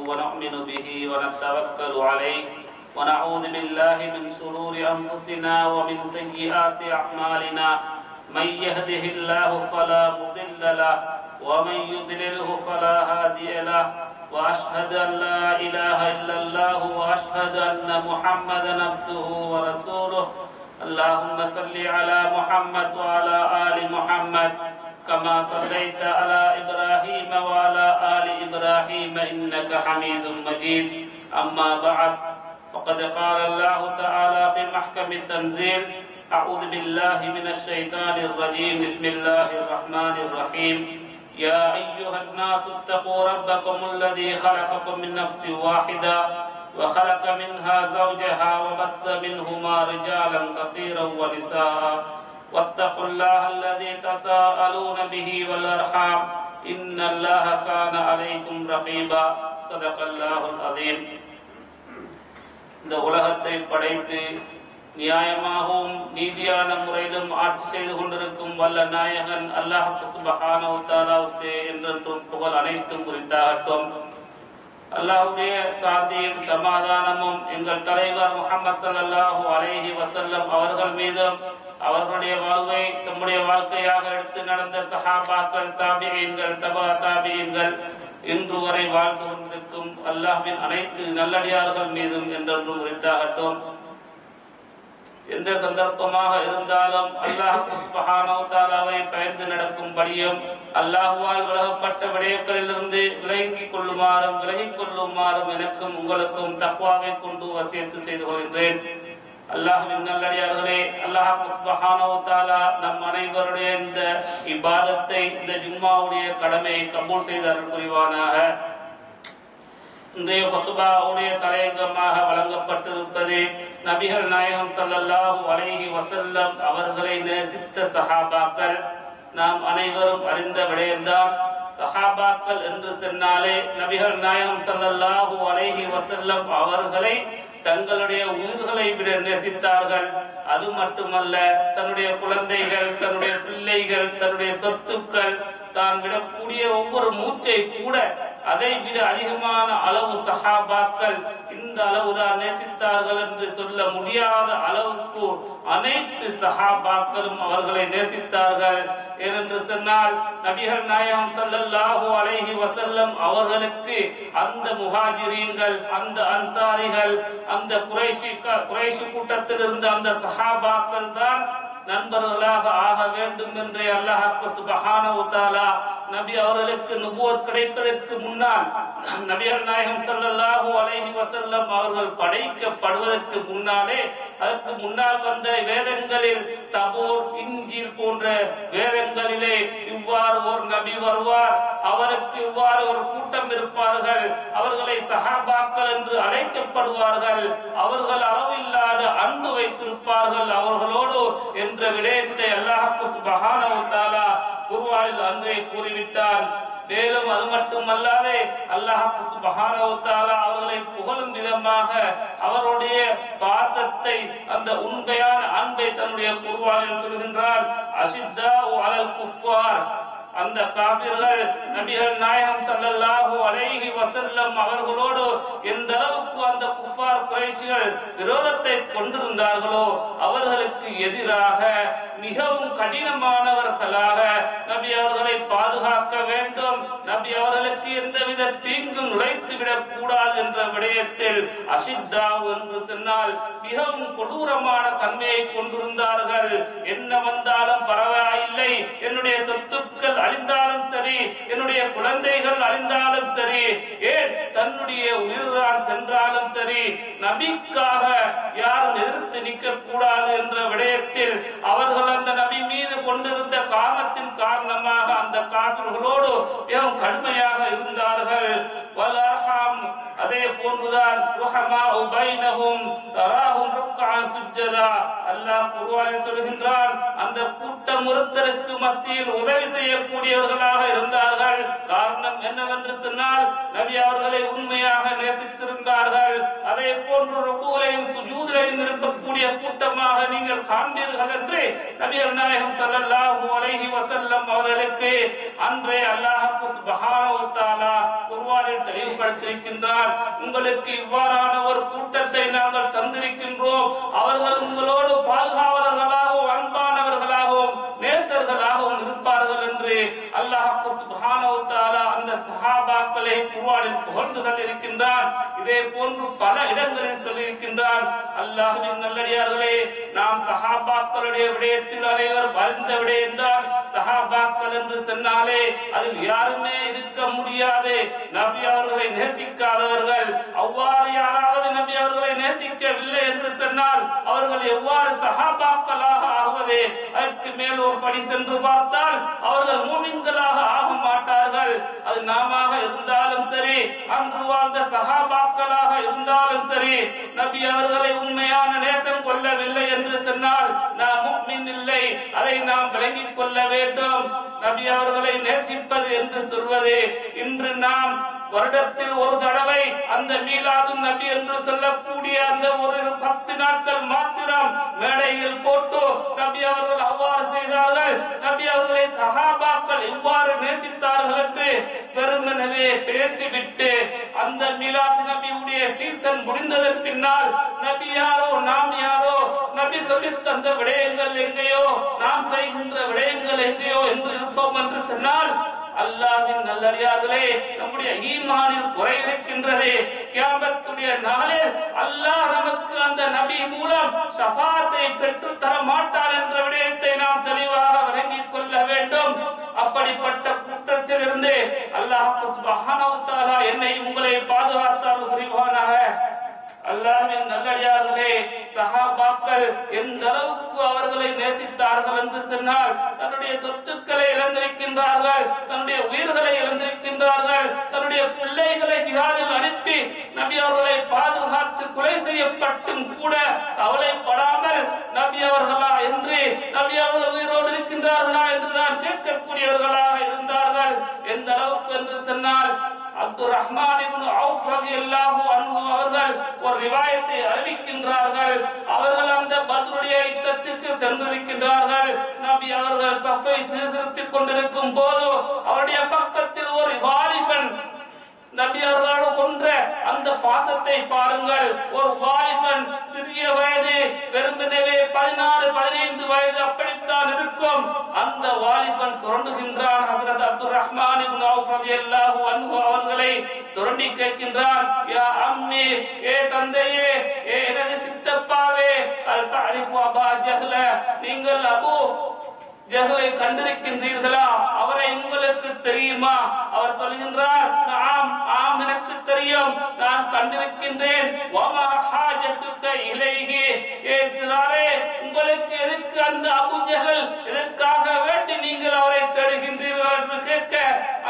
ونؤمن به ونتوكل عليه ونعوذ بالله من شرور أنفسنا ومن سيئات أعمالنا من يهده الله فلا مضل له ومن يضلله فلا هادي له وأشهد أن لا إله إلا الله وأشهد أن محمدا عبده ورسوله اللهم صل على محمد وعلى آل محمد كما صليت على إبراهيم وعلى آل إبراهيم إنك حميد مجيد أما بعد فقد قال الله تعالى في محكم التنزيل أعوذ بالله من الشيطان الرجيم بسم الله الرحمن الرحيم يا أيها الناس اتقوا ربكم الذي خلقكم من نفس واحدة وخلق منها زوجها وبث منهما رجالا كثيرا ونساء واتقوا الله الذي تساءلون به والأرحام إن الله كان عليكم رقيبا صدق الله العظيم. இந்த உலகத்தை படைத்து நியாயமாகவும் நீதியான முறையிலும் ஆட்சி செய்து கொண்டிருக்கும் வல்ல நாயகன் அல்லாஹ் சுப்ஹானஹு வ தஆலாவுக்கு என்றென்றும் புகழ் அனைத்தும் உரித்தாகட்டும். அல்லாஹ்வுடைய சாந்தியும் சமாதானமும் எங்கள் தலைவர் முஹம்மது ஸல்லல்லாஹு அலைஹி வஸல்லம் அவர்கள் மீதும் அவர்களுடைய வாழ்வை தம்முடைய வாழ்க்கையாக எடுத்து நடந்த சஹாபாக்கள், தாபிஈன்கள், தபா தாபிஈன்கள், இன்று வரை வாழ்ந்து கொண்டிருக்கும் அல்லாஹ்வின் அனைத்து நல்லடியார்கள் மீதும் என்றென்றும் உரித்தாகட்டும். எந்த சந்தர்ப்பமாக இருந்தாலும் அல்லாஹ் சுப்ஹானஹு வ தஆலாவை பயந்து நடக்கும்படியும் அல்லாஹ்வால் விலகப்பட்ட விடயங்களிலிருந்து விலகிக் கொள்ளுமாறும் எனக்கும் உங்களுக்கும் தக்வாவை கொண்டு வசியத்து செய்து கொள்கின்றேன். அல்லாஹ்வின் நல்லடியார்களே, அல்லாஹ் சுப்ஹானஹு வ தஆலா நம் அனைவருடைய இந்த இபாதத்தை, இந்த ஜும்மாவுடைய கடமையை கபூல் செய்து அருள் புரிவானாக. இன்றைய ஃபத்வாவுடைய தலையங்கமாக வழங்கப்பட்டிருப்பது நபிகள் நாயகம் ஸல்லல்லாஹு அலைஹி வஸல்லம் அவர்களை நேசித்த சஹாபாக்கள். நாம் அனைவரும் அறிந்த விடயம்தான், சஹாபாக்கள் என்று சொன்னாலே நபிகள் நாயகம் ஸல்லல்லாஹு அலைஹி வஸல்லம் அவர்களை தங்களுடைய உயிர்களை விட நேசித்தார்கள். அது மட்டுமல்ல, தன்னுடைய குழந்தைகள், தன்னுடைய பிள்ளைகள், தன்னுடைய சொத்துக்கள், தான் விடக்கூடிய ஒவ்வொரு மூச்சை கூட அதை விட அதிகமான அளவு சஹாபாக்கள் இந்த அளவுதான் நேசித்தார்கள் என்று சொல்ல முடியாத அளவுக்கு அனைத்து சஹாபாக்களும் அவர்களை நேசித்தார்கள். ஏனென்று சொன்னால் நபிகள் நாயகம் ஸல்லல்லாஹு அலைஹி வஸல்லம் அவர்களுக்கு அந்த முஹாஜிரீன்கள், அந்த அன்சாரிகள், அந்த குறைஷி கூட்டத்தில் இருந்த அந்த சஹாபாக்கள் தான் நண்பர்களாக ஆக வேண்டும் என்று அல்லாஹ் சுப்ஹானஹு வ தஆலா நபி அவர்களுக்கு நுபுவத் கிடைப்பதற்கு முன்னால், நபிகள் நாயகம் ஸல்லல்லாஹு அலைஹி வஸல்லம் அவர்கள் படைக்கப்படுவதற்கு முன்னாலே, அதற்கு முன்னால் வந்த வேதங்களில் தபூர், இன்ஜீல் போன்ற வேதங்களிலே இவ்வாறு ஒரு நபி வருவார், அவருக்கு இவ்வாறு ஒரு கூட்டம் இருப்பார்கள், அவர்களை சஹாபாக்கள் என்று அழைக்கப்படுவார்கள், அவர்கள் அளவில்லாத அன்பு வைத்திருப்பார்கள் அவர்களோடு என்ற விடயத்தை அல்லாஹ் சுப்ஹானஹு வ தஆலா குர்ஆனில் அன்றே கூறிவிட்டார். மேலும் அது மட்டுமல்லாது அல்லாஹ் சுப்ஹானஹு வ தஆலா அவர்களை புகழும் விதமாக அவருடைய பாசத்தை, அந்த உண்மையான அன்பை தன்னுடைய குர்ஆனில் சொல்கின்றார். அஷித்தாஉ அலல் குஃபார், அந்த காபிர்கள் நபிகள் நாயகம் ஸல்லல்லாஹு அலைஹி வஸல்லம் அவர்களோடு எந்த அளவுக்கு அந்த குஃபார் குறைஷிகள் விரோதத்தை கொண்டிருந்தார்களோ அவர்களுக்கு எதிராக மிகவும் கடினமானவர்களாக நபி அவர்களை பாதுகாக்க வேண்டும், நபி அவர்களுக்கு எந்தவித தீங்கும் நுழைத்துவிடக் கூடாது என்ற விடயத்தில் அஷித்தா என்று சொன்னால் மிகவும் கொடூரமான தன்மையை கொண்டிருந்தார்கள். என்ன வந்தாலும் பரவாயில்லை, என்னுடைய சொத்துக்கள் அழிந்தாலும் சரி, என்னுடைய குழந்தைகள் அழிந்தாலும் சரி, ஏன் தன்னுடைய உயிர்தான் சென்றாலும் சரி, நபிக்காக யாரும் எதிர்த்து நிற்க கூடாது என்ற விடயத்தில் அவர்கள் அந்த நபி மீது கொண்டிருந்த காரணத்தின் காரணமாக அந்த காபிர்களோடு மிகவும் கடுமையாக இருந்தார்கள். வல்அர்ஹாம், அதே போன்றுதான் ருஹமாஉ பைனஹும் தராஹும் ருக்அன் சுஜ்ஜதா, அல்லாஹ் குர்ஆனில் சொல்கின்றான், அந்த கூட்டம் ஒருத்தருக்கு மத்தியில் உதவி செய்யக்கூடியவர்களாக இருந்தார்கள். காரணம் என்னவென்று சொன்னால் நபி அவர்களை உண்மையாக நேசித்திருந்தார்கள். அதே போன்று ருக்குகளையும் சுஜூதுகளையும் இருக்கக்கூடிய கூட்டமாக நீங்கள் காண்பீர்கள் என்று நபிகள் நாயகம் ஸல்லல்லாஹு அலைஹி வஸல்லம் அவர்களுக்கு அன்றே அல்லாஹ் சுப்ஹானஹு வ தஆலா குர்ஆனில் தெளிவுபடுத்தியிருக்கின்றார். உங்களுக்கு இவ்வாறான ஒரு கூட்டத்தை நாங்கள் தந்திருக்கின்றோம், அவர்கள் உங்களோடு பாதுகாவலர்களாகவும் அன்பானவர்களாகவும் நேசர்களாகவும் இருப்பார்கள் என்று அல்லாஹ் சுப்ஹானஹு வ தஆலா அந்த சஹாபாக்களை குர்ஆனில் புகழ்ந்து இருக்கின்றார். இதே போன்று பல இடங்களில் சொல்லி இருக்கின்றார். அல்லாஹ்வின் நல்லடியார்களே, நாம் சஹாபாக்களுடைய விடயத்தில் அனைவரும் அறிந்த விடயம்தான். சஹாபாக்கள் என்று சொன்னாலே அதில் யாருமே இருக்க முடியாது நபி அவர்களை நேசிக்காதவர்கள். அவ்வாறு யாராவது நபி அவர்களை நேசிக்கவில்லை என்று சொன்னால் அவர்கள் எவ்வாறு சஹாபாக்களாக ஆகுவது? அதற்கு மேல் ஒரு படி சென்று பார்த்தால் அவர்கள் மூமின்களாக ஆக மாட்டார்கள். அது நாம இருந்தாலும் சரி, அன்று வாழ்ந்த சஹாபாக்களாக இருந்தாலும் சரி, நபி அவர்களை உண்மையான நேசம் கொள்ளவில்லை என்று சொன்னால் நாம் முஃமின் இல்லை. அதை நாம் விளங்கிக் கொள்ள வேண்டும். நபி அவர்களை நேசிப்பது என்று சொல்வது இன்று நாம் வருடத்தில் ஒரு தடவை அந்த மீலாது நபி என்று சொல்லக்கூடிய அந்த ஒரு 10 நாட்கள் மாத்திரம் மேடையில் போட்டு நபி அவர்கள் அவ்வாறு செய்தார்கள், நபி அவர்களை சஹாபாக்கள் இவ்வாறு நேசித்தார்கள் என்று வெறுமனவே பேசிவிட்டு அந்த மீலாது நபியுடைய சீசன் முடிந்ததன் பின்னால் நபி யாரோ நாம் யாரோ, நபி சொல்லி தந்த விடயங்கள் எங்கேயோ, நாம் செய்கின்ற விடயங்கள் எங்கேயோ என்று இருப்போம் என்று சொன்னால் அல்லாஹ்வின் நல்லடியார்களே, நம்முடைய ஈமானில் குறை இருக்கின்றது. கியாமத்துடைய நாளில் அல்லாஹ் நமக்கு அந்த நபி மூலம் ஷஃபாத்தை பெற்று தர மாட்டார் என்ற விடயத்தை நாம் தெளிவாக விளங்கிக் கொள்ள வேண்டும். அப்படிப்பட்ட குற்றத்திலிருந்து அல்லாஹ் சுப்ஹானஹு வ தஆலா என்னை உங்களை பாதுகாத்தார் புரிவானாக. அல்லாஹ்வின் நல்லடியார்களே, சஹாபாக்கள் எந்த அளவுக்கு அவர்களை நேசித்தார்கள் என்று சொன்னால் தன்னுடைய சொத்துக்களை இழந்திருக்கின்றார்கள், தன்னுடைய உயிர்களை இழந்திருக்கின்றார்கள், தன்னுடைய பிள்ளைகளை ஜிஹாதில் அனுப்பி நபி அவர்களை பாதுகாத்து கொலை செய்யப்பட்டும் கூட கவலைப்படாமல் நபி அவர்களா என்று, நபி அவர்கள் உயிரோடு இருக்கின்றார்களா என்றுதான் கேட்கக்கூடியவர்களாக இருந்தார்கள். எந்த அளவுக்கு என்று சொன்னால் அப்துர் ரஹ்மான் இப்னு அவுஃப் ரலியல்லாஹு அன்ஹு அவர்கள் ஒரு ரிவாயத்தை அறிவிக்கின்றார்கள். அவர்கள் அந்த பத்ருடைய யுத்தத்திற்கு சென்றிருக்கின்றார்கள். நபி அவர்கள் சஃபை சீர்திருத்திக் கொண்டிருக்கும் போது அவருடைய பக்கத்தில் ஒரு வாலிபன், நபி அவர்களோடு கொன்ற அந்த பாசத்தை பாருங்கள். ஒரு வாலிபன், சிறிய வயது, வெறுமனவே 14-15 வயது அப்படித்தான் இருக்கும். அந்த வாலிபன் சுரண்டுகின்றான். ஹஸரத் அப்துர் ரஹ்மான் இப்னு அவுஃப் ரலியல்லாஹு அன்ஹு அவர்களை சுரண்டி கேட்கின்றான், யா அம்மி, ஏ தந்தையே, ஏ எனது சித்தப்பாவே, அல் தஅரிஃபு அபா ஜஹ்ல, நீங்கள் அபூ ஜஹலை கண்டிருக்கின்றீர்களா? அவரை உங்களுக்கு தெரியுமா? அவர் சொல்கின்றார், ஆம் ஆம் எனக்கு தெரியும், நான் கண்டிருக்கின்றேன். வமா ஹாஜத்துக இலைஹி, ஏ சிறாரே, உங்களுக்கு எதுக்கு அந்த அபூ ஜஹல், எதற்காக வேண்டி நீங்கள் அவரை தேடுகின்றீர்கள் என்று கேட்க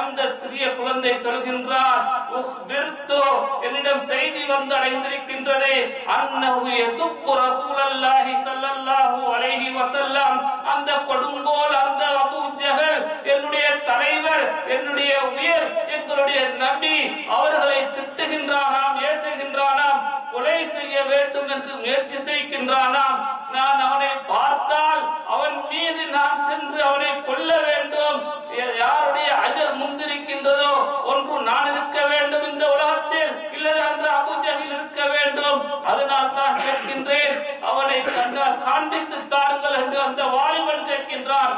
அந்த சிறிய குழந்தை சொல்கின்றார், உஹ்பிர்து, என்னிடம் செய்தி வந்து அடைந்திருக்கின்றது, அன்னஹு யசுப்பு ரசூலல்லாஹி ஸல்லல்லாஹு அலைஹி வஸல்லம், அந்த கொடுங்கோல் அந்த அபூ ஜஹல் என்னுடைய தலைவர், என்னுடைய உயிர், எங்களுடைய நபி அவர்களை திட்டுகின்றானாம், ஏசுகின்றானாம், கொலை செய்ய வேண்டும் என்று முயற்சி செய்கின்றானாம். நான் அவனை பார்த்தால் அவன் மீது நான் சென்று அவனை கொல்ல வேண்டும். யாருடைய அஜல் முந்திருக்கின்றதோ, ஒன்று நான் இருக்க வேண்டும் இந்த உலகத்தில், இல்லது அந்த அபூ ஜஹல் இருக்க வேண்டும். அதனால் தான் கேட்கின்றேன், அவனை கண்டால் காண்பித்து தாருங்கள் என்று அந்த வாலிபன் கேட்கின்றான்.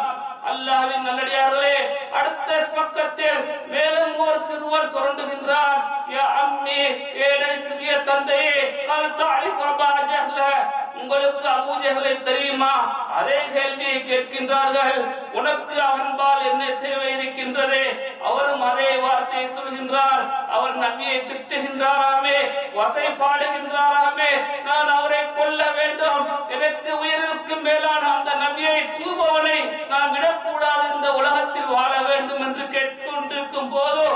அல்லாஹ்வின் நல்லடியார்களே, அடுத்த பக்கத்தில் மேலும் ஒரு சிறுவன் சுரண்டுகின்றான், யா அம்மி, ஏடை சிறிய தந்தையே, அல் தஅரிஃபு அபா ஜஹ்ல, உங்களுக்கு அபூ ஜஹலை தெரியுமா? அதே கேள்வியை கேட்கின்றார்கள். உனக்கு அவன்பால் என்ன தேவை இருக்கின்றது? அவரும் அதே வார்த்தையை சொல்கின்றார். அவர் நபியை திட்டுகின்றாராமே, வசைபாடுகின்றாராமே, நான் அவரை கொல்ல வேண்டும், எனக்கு உயிருக்கு மேலான அந்த நபியை தூபவனை நான் விடக்கூடாது, இந்த உலகத்தில் வாழ வேண்டும் என்று கேட்டுக்கொண்டிருக்கும் போது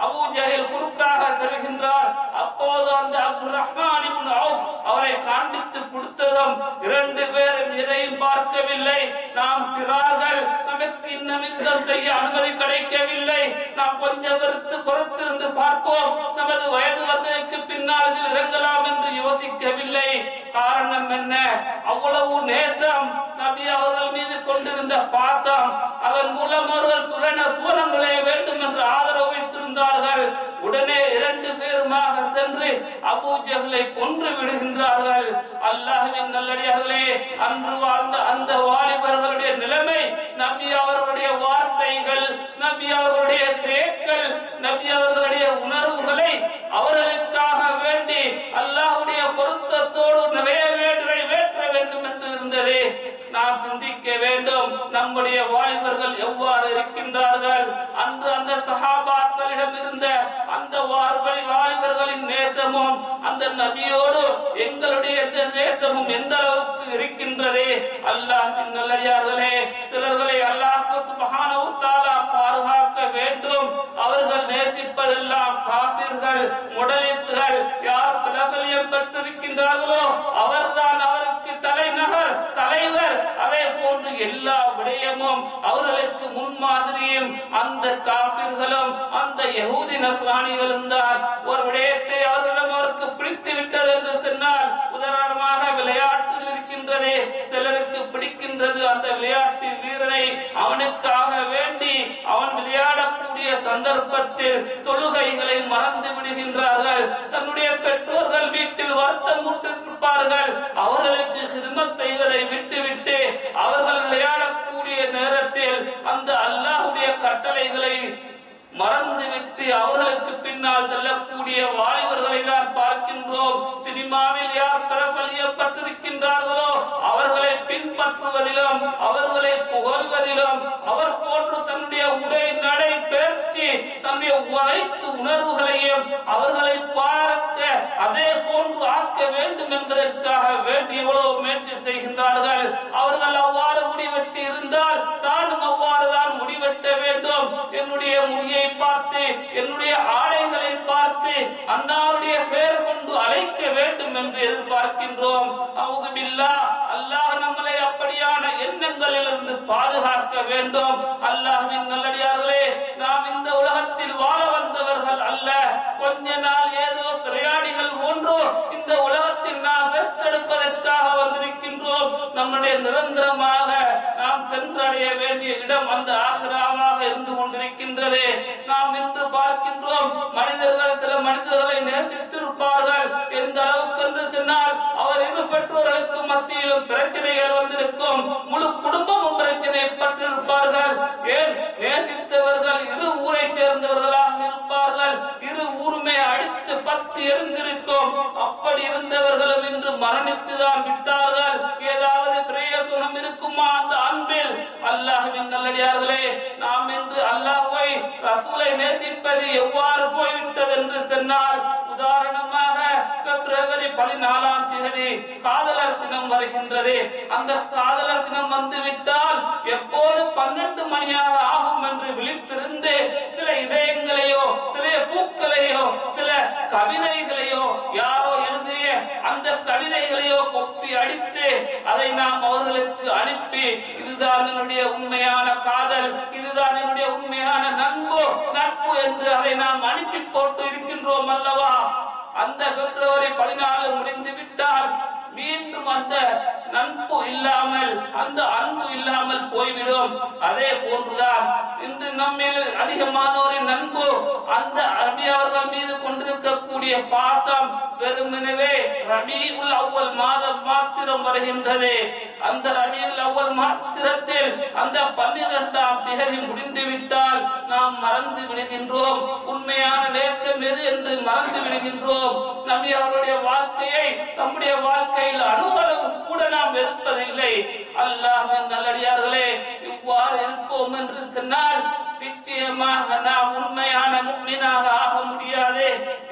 அபூ ஜஹல் குறுக்காக செல்கின்றார். அப்போது அந்த அப்துர் ரஹ்மான் இப்னு அவுஃப் அவரை காண்பித்து கொடுத்ததும் இரண்டு பேரும் எதையும் பார்க்கவில்லை. நாம் சிறார்கள், நமக்கு இன்னும் யுத்தம் செய்ய அனுமதி கிடைக்கவில்லை, நாம் கொஞ்சம் பொறுத்திருந்து பார்ப்போம், நமது வயது வந்ததற்கு பின்னால் இதில் இறங்கலாம் என்று யோசிக்கவில்லை. காரணம் என்ன? அவ்வளவு நேசம், நபி அவர்கள் மீது கொண்டிருந்த பாசம். அதன் மூலம் அவர்கள் சுவனம் நுழைய வேண்டும் என்று ஆதரவு வைத்திருந்தார்கள். உடனே 2 பேருமாக சென்று அபூ ஜஹலை கொன்று விடுகின்றார்கள். அல்லாஹ்வின் நல்லடியார்களே, அன்று வாழ்ந்த அந்த வாலிபர்களுடைய நிலைமை, நபி அவர்களுடைய வார்த்தைகள், நபி அவர்களுடைய செயல்கள், நபி அவர்களுடைய உணர்வுகளை அவர்களுக்காக வேண்டி அல்லாஹ்வுடைய பொருத்தத்தோடு நிறைவேற்ற வேண்டும் என்று இருந்ததே. நாம் சிந்திக்க வேண்டும், நம்முடைய வாலிபர்கள் எவ்வாறு இருக்கின்றார்கள். அன்று அந்த சஹாபாக்களிடம் இருந்த அந்த வாலிபர்களின் நேசமும் அந்த நபியோடு எங்களுடைய நேசமும் எந்த அளவுக்கு இருக்கின்றதே. அல்லாஹ்வின் நல்லடியார்களே, சிலர்களை அல்லாஹ் சுப்ஹானஹு வ தஆலா பாதுகாக்க வேண்டும். அவர்கள் நேசிப்பதெல்லாம் காபிர்கள், முடலிஸ்கள். யார் பிரபல்யம் பெற்றிருக்கின்றார்களோ அவர்தான் அவருக்கு தலைவர். அதே போன்று எல்லா விடயமும் அவர்களுக்கு முன்மாதிரியும் அந்த காபிர்களும் அந்த யஹூதி நஸ்ரானிகளும் தான். ஒரு விடயத்தை அவருக்கு பிடித்து விட்டது என்று சொன்னால், உதாரணமாக விளையாட்டில் இருக்கின்றதே, சிலருக்கு பிடிக்கின்றது அந்த விளையாட்டு வீரனை. அவனுக்காக வேண்டி அவன் விளையாடக்கூடிய சந்தர்ப்பத்தில் தொழுகைகளை மறந்து விடுகின்றார்கள். தன்னுடைய பெற்றோர்கள் வீட்டில் வருத்தம் முற்றிருப்பார்கள். அவர்களுக்கு ஹிதமத் செய்வதை விட்டுவிட்டு அவர்கள் விளையாடக்கூடிய நேரத்தில் அந்த அல்லாஹ்வுடைய கட்டளைகளை மறந்துவிட்டு அவர்களுக்கு பின்னால் செல்லக்கூடிய வாலிபர்களை தான் பார்க்கின்றோம். சினிமாவில் யார் பிரபல்யப்பட்டிருக்கின்றார்களோ அவர்களை பின்பற்றுவதிலும் அவர்களை புகழ்வதிலும் அவர் போன்று தன்னுடைய உடை நடை பேச்சு தன்னுடைய அனைத்து உணர்வுகளையும் அவர்களை பார்க்க அதே போன்று ஆக்க வேண்டும் என்பதற்காக வேண்டி எவ்வளவு முயற்சி செய்கின்றார்கள். அவர்கள் அவ்வாறு முடிவெட்டி இருந்தால் தானும் அவ்வாறு தான் முடிவெட்ட வேண்டும். என்னுடைய முடியை பார்த்து, என்னுடைய ஆடைகளை பார்த்து அன்னாருடைய பெயர் கொண்டு அழைக்க வேண்டும் என்று எதிர்பார்க்கின்றோம். அவுது பில்லாஹ், அல்லாஹ் நம்மளை அப்படியான எண்ணங்களிலிருந்து பாதுகாக்க வேண்டும். அல்லாஹ்வின் நல்லடியார்களே, நாம் இந்த உலகத்தில் வாழ வந்தவர்கள் அல்ல. கொஞ்ச நாள் ஏதோ பிரயாணிகள் போன்று இந்த உலகத்தில் நாம் ரெஸ்ட் எடுப்பதற்காக வந்திருக்கின்றோம். நம்முடைய நிரந்தரமாக நாம் சென்றடைய வேண்டிய இடம் அந்த ஆகிராவாக இருந்து கொண்டிருக்கின்றது. நாம் இன்று பார்க்கின்றோம், மனிதர்கள் சில மனிதர்களை நேசித்திருப்பார்கள். எந்த அளவுக்கு என்று சொன்னால், அவர் இரு பெற்றோர்களுக்கு மத்தியிலும் பிரச்சனைகள் வந்திருக்கும். முழு குடும்பமும் பிரச்சனை பட்டிருப்பார்கள். ஏன்? நேசித்தவர்கள் இரு ஊரை சேர்ந்தவர்களாக இருப்பார்கள். இரு ஊருமே அடித்து 10 எரிந்திருக்கும். அப்படி இருந்தவர்களும் இன்று மரணித்துதான் விட்டார்கள். ஏதாவது பிரயோசனம் இருக்குமா அந்த அன்பில்? அல்லாஹ்வின் நல்லடியார்களே, நாம் இன்று அல்லாஹ்வை ரசூலை நேசிப்பது எவ்வாறு போய்விட்டது என்று சொன்னால், உதாரணமாக பிப்ரவரி 14ஆம் தேதி காதலர் தினம் வருகின்றது. அந்த காதலர் தினம் வந்துவிட்டால் எப்போது 12 மணியாக ஆகும் என்று விழித்திருந்து சில இதயங்களையோ சில பூக்களையோ சில கவிதைகளையோ யாரோ எழுதிய அந்த கவிதைகளையோ கொப்பி அடித்து அதை நாம் அவர்களுக்கு அனுப்பி, இதுதான் என்னுடைய உண்மையான காதல், இதுதான் என்னுடைய உண்மையான நட்பு என்று அதை நாம் அனுப்பி போட்டு இருக்கின்றோம் அல்லவா? அந்த பிப்ரவரி 14 முடிந்து விட்டால் மீண்டும் அந்த நட்பு இல்லாமல் அந்த அன்பு இல்லாமல் போய்விடும். அதே போன்றுதான் இன்று நம்மில் அதிகமானோரின் நட்பு அந்த நபி அவர்கள் மீது கொண்டிருக்கக்கூடிய பாசம் வெறுமனவே ரபீஉல் அவ்வல் மாதம் மாத்திரம் வருகின்றது. அந்த ரபீஉல் அவ்வல் மாத்திரத்தில் அந்த 12ஆம் தேதி முடிந்து விட்டால் நாம் மறந்து விடுகின்றோம். உண்மையான நேசம் எது என்று மறந்து விடுகின்றோம். நபி அவருடைய வாழ்க்கையை நம்முடைய வாழ்க்கையில் அணுவளவு கூட நாம் வெறுப்பதில்லை. அல்லாஹ்வின் நல்லடியார்களே, இவ்வாறு இருப்போம் என்று சொன்னால் நிச்சயமாக நாம் உண்மையான முஃமினாக ஆக முடியாது.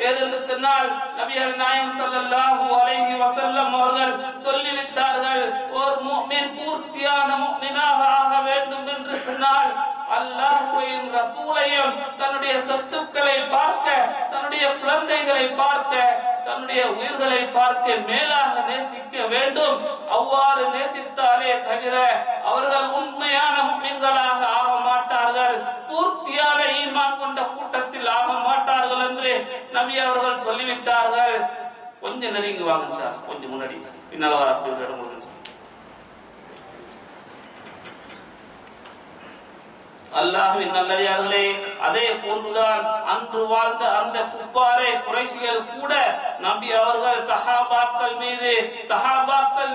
ஏனென்று சொன்னால் நபிகள் நாயகம் ஸல்லல்லாஹு அலைஹி வஸல்லம் அவர்கள் சொல்லிவிட்டார்கள், ஒரு முஃமின் பூர்த்தியான முஃமினாக ஆக வேண்டும் என்று சொன்னால் அல்லாஹ்வையும் ரசூலையும் தன்னுடைய சொத்துக்களை பார்க்க, தன்னுடைய குழந்தைகளை பார்க்க, தன்னுடைய உயிர்களை பார்க்க மேலாக நேசிக்க வேண்டும். அவ்வாறு நேசித்தாலே தவிர அவர்கள் உண்மையான முஃமின்களாக ஆக மாட்டார்கள், பூர்த்தியான ஈமான் கொண்ட கூட்டத்தில் ஆக மாட்டார்கள் என்று நபி அவர்கள் சொல்லிவிட்டார்கள். கொஞ்சம் நெருங்கி வாங்க சார், கொஞ்சம் முன்னாடி பின்னால வர அப்படி இடம் கொடுங்க. அல்லாஹ்வின் நல்லடியார்களே, அதே போன்றுதான் அன்று வாழ்ந்த அந்த குஃபாரே குறைஷிகள் கூட நபி அவர்கள் சஹாபாக்கள்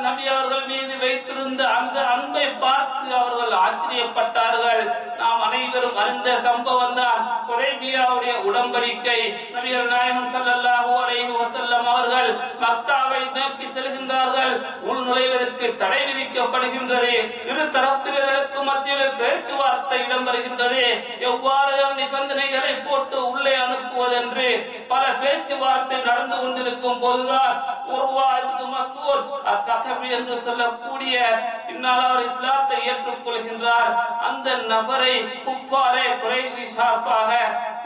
நபி அவர்கள் மீது வைத்திருந்த அந்த அன்பை பார்த்து அவர்கள் ஆச்சரியப்பட்டார்கள். நாம் அனைவரும் அறிந்த சம்பவம் தான் ஹுதைபியாவுடைய உடன்படிக்கை. நபிகள் நாயகம் ஸல்லல்லாஹு அலைஹி வஸல்லம் அவர்கள் மக்காவை நோக்கி செல்கின்றார்கள். உள் நுழைவதற்கு தடை விதிக்கப்படுகின்றது. இரு தரப்பினர்களுக்கு மத்தியில் பேச்சுவார்த்தை இடம்பெறுகின்றது. எவ்வாறு நிபந்தனைகளை போட்டு உள்ளே அனுப்புவதென்று பல பேச்சுவார்த்தை நடந்து கொண்டிருக்கும் போதுதான் உர்வா இப்னு மஸ்ஊத் அத்-தகஃபி என்று சொல்லக்கூடிய பின்னால் அவர் இஸ்லாத்தை ஏற்றுக்கொள்கின்றார். அந்த நபரை குஃபாரே குறைஷி சார்பாக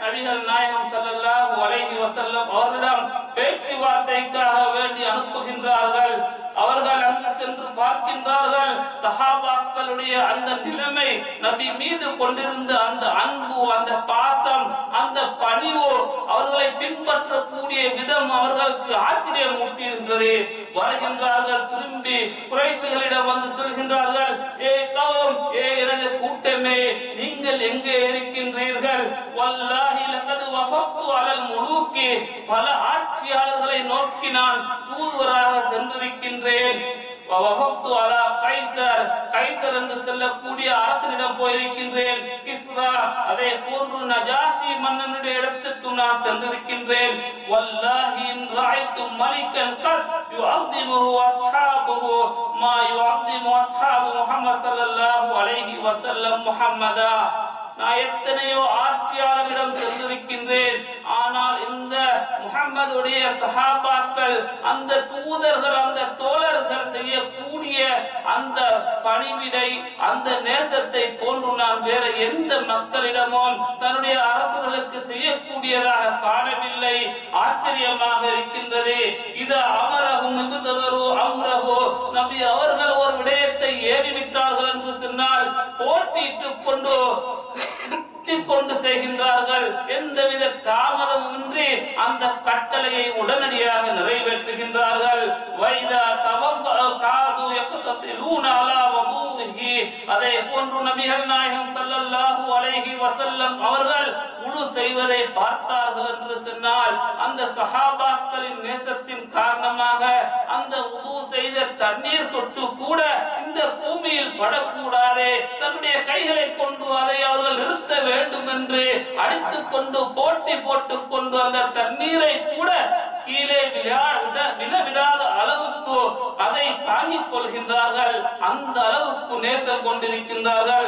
நபிகள் நாயகம் ஸல்லல்லாஹு அலைஹி வஸல்லம் அவர்களிடம் பேச்சுவார்த்தைக்காக வேண்டி அனுப்புகின்றார்கள். அவர்கள் அங்கு சென்று பார்க்கின்றார்கள். சஹாபாக்களுடைய அந்த நிலைமை, நபி மீது கொண்டிருந்த அந்த அன்பு, அந்த பாசம், அந்த பணிவு, அவர்களை பின்பற்றக்கூடிய விதம் அவர்களுக்கு ஆச்சரியம் ஊட்டுகின்றது. வருகின்றார்கள், திரும்பி குறைஷிகளிடம் வந்து சொல்கின்றார்கள், ஏ கௌம், ஏ எனது கூட்டமே, நீங்கள் எங்கே இருக்கின்றீர்கள்? வல்லாஹி லகத் வஃப்து அலல் முலூக்கி, பல ஆட்சியாளர்களை நோக்கி நான் தூதுவராக சென்றிருக்கின்றேன். வஃப்து அலா கைசர், கைசர் என்று சொல்லக்கூடிய அரசனிடம் போயிருக்கின்றேன். கிஸ்ரா, அதே போன்று நஜாஷி மன்னனுடைய இடத்துக்கு நான் சென்றிருக்கின்றேன். வல்லாஹி இன் ரஅய்து மலிகன் கத் யுஅذிமுஹு அஸ்ஹாபுஹு மா யுஅذிமு அஸ்ஹாபு முஹம்மது ஸல்லல்லாஹு அலைஹி வஸல்லம் முஹம்மதா. நான் எத்தனையோ ஆட்சியாளர்களிடம் சென்றிருக்கின்றேன். ஆனால் இந்த முஹம்மதுடைய சஹாபாக்கள், அந்த தூதர்கள், அந்த தோழர்கள் செய்யக்கூடிய அந்த பணிவிடை, அந்த நேசத்தை போன்று நான் வேற எந்த மக்களிடமும் தன்னுடைய அரசர்களுக்கு செய்யக்கூடியதாக காணவில்லை. ஆச்சரியமாக இருக்கின்றது. இது அமரகும் அம்ரஹு, நபி அவர்கள் ஒரு விடயத்தை ஏறிவிட்டார்கள் என்று சொன்னால் போட்டியிட்டுக் கொண்டு செய்கின்றார்கள். எந்தவித தாமதமின்றி அந்த கட்டளையை உடனடியாக நிறைவேற்றுகின்றார்கள். வைதா தவக்காது யக்ததிலூன அலா வதூஹி, அதே போன்று நபிகள் நாயகம் ஸல்லல்லாஹு அலைஹி வஸல்லம் அவர்கள் முழு செய்வதை பார்த்தார்கள் என்று சொன்னால் அந்த சஹாபாக்களின் நேசத்தின் காரணமாக அந்த உது செய்த தண்ணீர் சொட்டு கூட இந்த பூமியில் படக்கூடாதே, தன்னுடைய கைகளை கொண்டு அதை அவர்கள் நிறுத்த வேண்டும் என்று அடித்துக் கொண்டு போட்டி போட்டுக் கொண்டு அந்த தண்ணீரை கூட கீழே விழவிடாத அளவுக்கு அதை தாங்கிக் கொள்கின்றார்கள். அந்த அளவுக்கு நேசம் கொண்டிருக்கின்றார்கள்.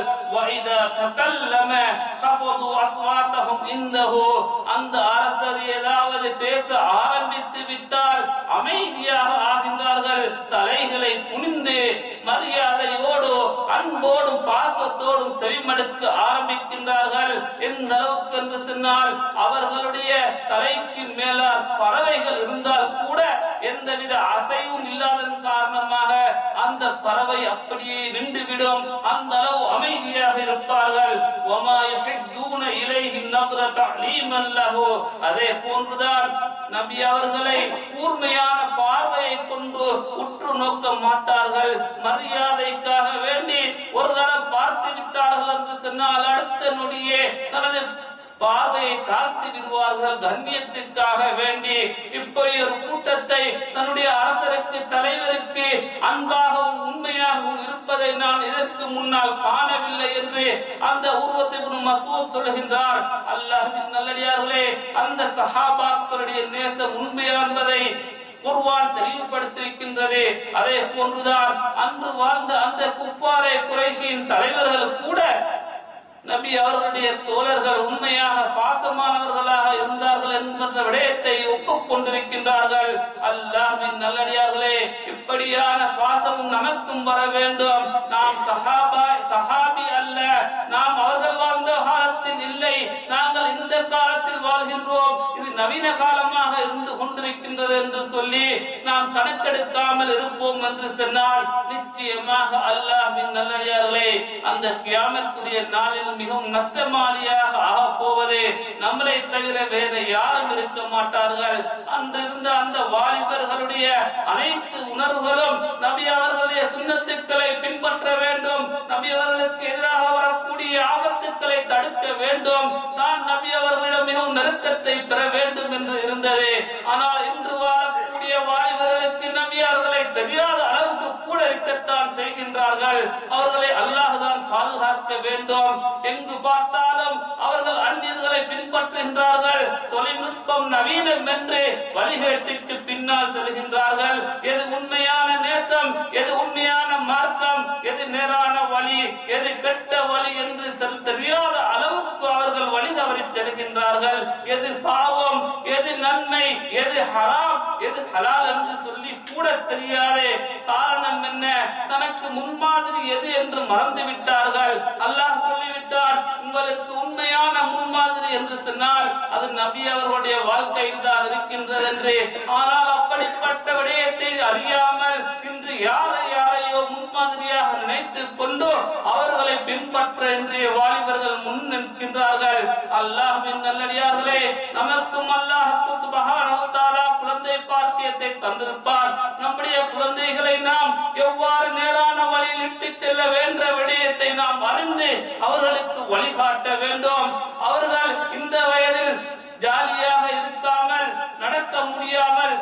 அந்த அரசர் ஏதாவது பேச ஆரம்பித்து விட்டால் அமைதியாக ஆகின்றார்கள். தலைகளை குனிந்து மரியாதையோடு, அன்போடும் பாசத்தோடும் செவிமடுக்க ஆரம்பிக்கின்றார்கள். எந்த அளவுக்கு என்று சொன்னால் அவர்களுடைய தலைக்கு மேலால் பறவைகள் இருந்தால் கூட எந்தவித அசைவும் இல்லாதன் காரணமாக அந்த பறவை அப்படியே நின்றுவிடும். அந்த அளவு அமைதியாக இருப்பார்கள். அதே போன்றுதான் நபி அவர்களை கூர்மையான பார்வையை கொண்டு உற்று நோக்க மாட்டார்கள். மரியாதைக்காக வேண்டி ஒரு தரம் பார்த்து விட்டார்கள் என்று சொன்னால் அடுத்த நொடியே தனது பார்வையை தாழ்த்தி விடுவார்கள். கண்ணியத்திற்காக வேண்டி இப்படி ஒரு கூட்டத்தை தன்னுடைய அரசருக்கு, தலைவருக்கு அன்பாகவும் உண்மையாகவும் இருப்பதை நான் இதற்கு முன்னால் காணவில்லை என்று அந்த உர்வத் இப்னு மஸ்ஊத் சொல்கின்றார். அல்லாஹ்வின் நல்லடியார்களே, அந்த சஹாபாக்களுடைய நேசம் உண்மையானதை குர்ஆன் தெளிவுபடுத்தியிருக்கின்றது. அதே போன்றுதான் அன்று வாழ்ந்த அந்த குஃபாரே குறைஷியின் தலைவர்கள் கூட நபி அவர்களுடைய தோழர்கள் உண்மையாக பாசமானவர்களாக இருந்தார்கள் என்கின்ற விடயத்தை ஒப்புக்கொண்டிருக்கின்றார்கள். அல்லாஹ்வின் நல்லடியார்களே, இப்படியான பாசமும் நமக்கும் வர வேண்டும். நாம் சஹாபி அல்ல, நாம் அவர்கள் வாழ்ந்த காலத்தில் இல்லை, நாங்கள் இந்த காலத்தில் வாழ்கின்றோம். இது நவீன காலமாக இருந்து கொண்டிருக்கின்றது என்று சொல்லி நாம் கணக்கெடுக்காமல் இருப்போம் என்று சொன்னால் நிச்சயமாக அல்லாஹ்வின் நல்லடியார்களே, அந்த கியாமத்துடைய நாளில் மிகவும் நஷ்டமாளியாக ஆக போவது நம்மளை தவிர வேற யாரும் இருக்க மாட்டார்கள். அன்றிருந்த அந்த வாலிபர்கள் அவர்களுடைய அனைத்து உணர்வுகளும் நபி அவர்களுடைய சுன்னத்துக்களை பின்பற்ற வேண்டும், நபி அவர்களுக்கு எதிராக வரக்கூடிய ஆபத்துக்களை தடுக்க வேண்டும், தான் நபி அவர்களிடம் மிகவும் நெருக்கத்தை பெற வேண்டும் என்று இருந்தது. ஆனால் இன்று வாழக்கூடிய வாலிபர்களுக்கு நபி அவர்களை தெரியாத அளவுக்கு கூட இருக்கத்தான் செய்கின்றார்கள். அவர்களை அல்லாஹ் தான் பாதுகாக்க வேண்டும். எங்கு பார்த்தாலும் அவர்கள் அந்நியர்களை பின்பற்றுகின்றார்கள். தொழில்நுட்பம் நவீனம் என்று வழிகேட்டுக்கு பின்னால் செல்கின்றார்கள். எது உண்மையான நேசம், எது உண்மையான மார்க்கம், எது நேரான வழி, எது கெட்ட வழி என்று தெரியாத அளவுக்கு அவர்கள் வழி தவறி செல்கின்றார்கள். எது பாவம், எது நன்மை, எது ஹராம், எது ஹலால் என்று சொல்லி கூட தெரியாதே. காரணம் என்ன? தனக்கு முன்மாதிரி எது என்று மறந்து விட்டார்கள். அல்லாஹ் சொல்லிவிட்டார், உங்களுக்கு உண்மையான முன்மாதிரி என்று சொன்னால் அது நபி அவர்களுடைய வாழ்க்கையில் தான் இருக்கின்றது என்று. ஆனால் அப்படிப்பட்ட விடயத்தை அறியாமல் இன்று யாரையோ முன்மாதிரியாக நினைத்துக் கொண்டு அவர்களை பின்பற்ற இன்றைய வாலிபர்கள் முன் நிற்கின்றார்கள். அல்லாஹ்வின் நல்லடியார்களே, நமக்கும் அல்லாஹ் சுப்ஹானஹு வ தஆலா குழந்தை பாக்கியத்தை தந்திருப்பார். நம்முடைய குழந்தைகளை நாம் எவ்வாறு நேரான வழியில் இட்டு செல்ல வேண்ட விடயத்தை நாம் அறிந்து அவர்களுக்கு வழிகாட்ட வேண்டும். அவர்கள் இந்த வயதில் ஜாலியாக இருக்காமல், நடக்க முடியாமல்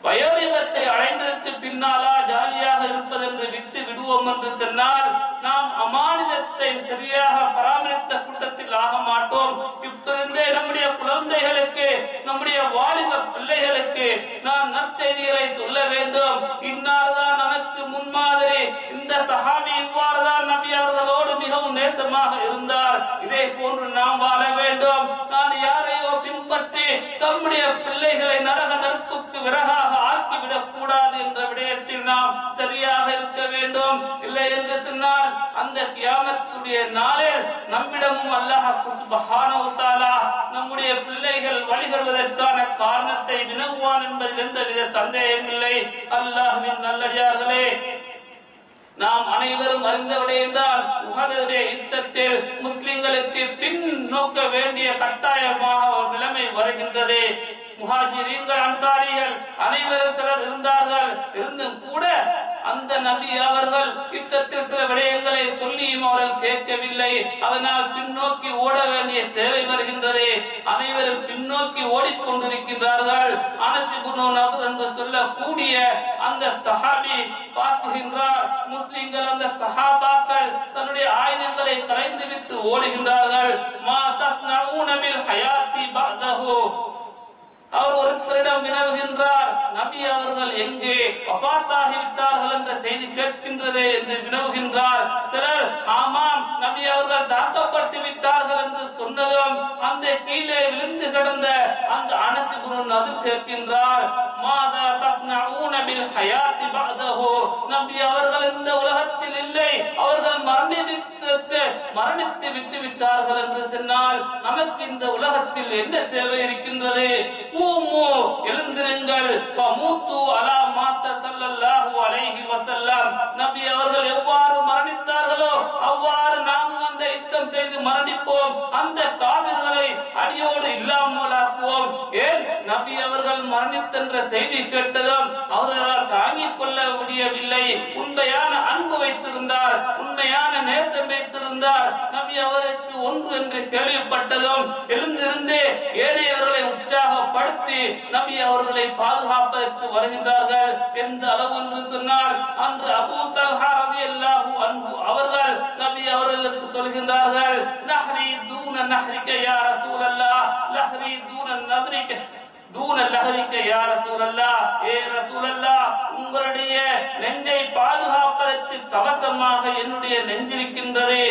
வயோதிபத்தை அடைந்ததற்கு பின்னாலா ஜாலியாக இருப்பதென்று விட்டு விடுவோம் என்று சொன்னால் நாம் அமானிதத்தை சரியாக பராமரித்த கூட்டத்தில் ஆக மாட்டோம். இப்பிருந்தே நம்முடைய குழந்தைகளுக்கு, நம்முடைய வாலிப பிள்ளைகளுக்கு நாம் நற்செய்திகளை சொல்ல வேண்டும். இன்னார்தான் நமக்கு முன்மாதிரி, இந்த சஹாபி இவ்வாறுதான் நபி அவர்களோடு மிகவும் நேசமாக இருந்தார், இதே போன்று நாம் வாழ வேண்டும். நான் யாரையோ பின்பற்றி தம்முடைய பிள்ளைகளை நரக நெருப்புக்கு விறகாக ஆக்கிவிடக் கூடாது என்ற விடயத்தில் நாம் சரியாக இருக்க வேண்டும். இல்லை என்று சொன்னால் அந்த கியாமத்துடைய நாளில் நம்மிடமும் அல்லாஹ் சுப்ஹானஹு வ தஆலா நம்முடைய பிள்ளைகள் வழிகடுவதற்கான காரணத்தை வினவுவான் என்பதில் எந்தவித சந்தேகம் இல்லை. அல்லாஹ்வின் நல்லடியார்களே, நாம் அனைவரும் அறிந்த விடயம்தான், உஹதுடைய யுத்தத்தில் முஸ்லிம்களுக்கு பின் நோக்க வேண்டிய கட்டாயமாக ஒரு நிலைமை வருகின்றது. முஹாஜிரீன்கள், அன்சாரிகள் அனைவரும் சிலர் இருந்தார்கள். இருந்தும் கூட அந்த நபி அவர்கள் யுத்தத்தில் சில விடயங்களை சொல்லியும் அவர்கள் கேட்கவில்லை. அதனால் பின்னோக்கி ஓட வேண்டிய தேவை வருகின்றது. அனைவரும் பின்னோக்கி ஓடிக்கொண்டிருக்கின்றார்கள். அனஸ் இப்னு நத்ர் என்று சொல்லக்கூடிய அந்த சஹாபி பார்க்கின்றார், முஸ்லிம்கள் அந்த சஹாபாக்கள் தன்னுடைய ஆயுதங்களை களைந்து விட்டு ஓடுகின்றார்கள். மா தஸ்னஊன பில் ஹயாத்தி பஅதஹு. அவர் ஒருத்தரிடம் வினவுகின்றார், நபி அவர்கள் எங்கே வஃபாத்தாகி விட்டார்கள் என்ற செய்தி கேட்கின்றதே என்று வினவுகின்றார். சிலர் ஆமாம் நபி அவர்கள் தாக்கப்பட்டு விட்டார்கள் என்று சொன்னதும் அந்த கீழே விழுந்து கிடந்த அந்த அனஸ் இப்னு நத்ர் கேட்கின்றார், மாதா தஸ்னஊன பில் ஹயாத்தி பஅதஹு. நபி அவர்கள் இந்த உலகத்தில் இல்லை, அவர்கள் மரணித்து விட்டு விட்டார்கள் என்று சொன்னால் நமக்கு இந்த உலகத்தில் என்ன தேவை இருக்கின்றது? எழுந்திருங்கள். நபி அவர்கள் எவ்வாறு மரணித்தார்களோ அவ்வாறு நாமும் அந்த யுத்தம் செய்து மரணிப்போம். அந்த காவிர்களை அடியோடு இல்லாமலாக்குவோம். ஏன்? நபி அவர்கள் மரணித்தென்ற செய்தி கேட்டதும் அவர்களால் தாங்கிக் கொள்ள முடியவில்லை. உண்மையான அன்பு வைத்திருந்தார், உண்மையான நேசம் வைத்திருந்தார். நபி அவருக்கு ஒன்று என்று கேள்விப்பட்டதும் எழுந்திருந்து ஏனையவர்களை உற்சாகப்படுத்தி நபி அவர்களை பாதுகாப்பதற்கு வருகின்றார்கள். எந்த அளவு என்று சொன்னால் அன்று அபூ தல்ஹா ரலியல்லாஹு அன்ஹு அவர்கள் நபி அவர்களுக்கு சொல்கின்றார்கள், நஹ்ரி தூன நஹ்ரிக யா ரசூலல்லாஹ், லஹ்ரி தூன நத்ரிக தூன லஹரிக யா ரசூலல்லாஹ். ஏ ரசூலல்லாஹ், உங்களுடைய நெஞ்சை பாதுகாப்பதற்கு கவசமாக என்னுடைய நெஞ்சிருக்கின்றது.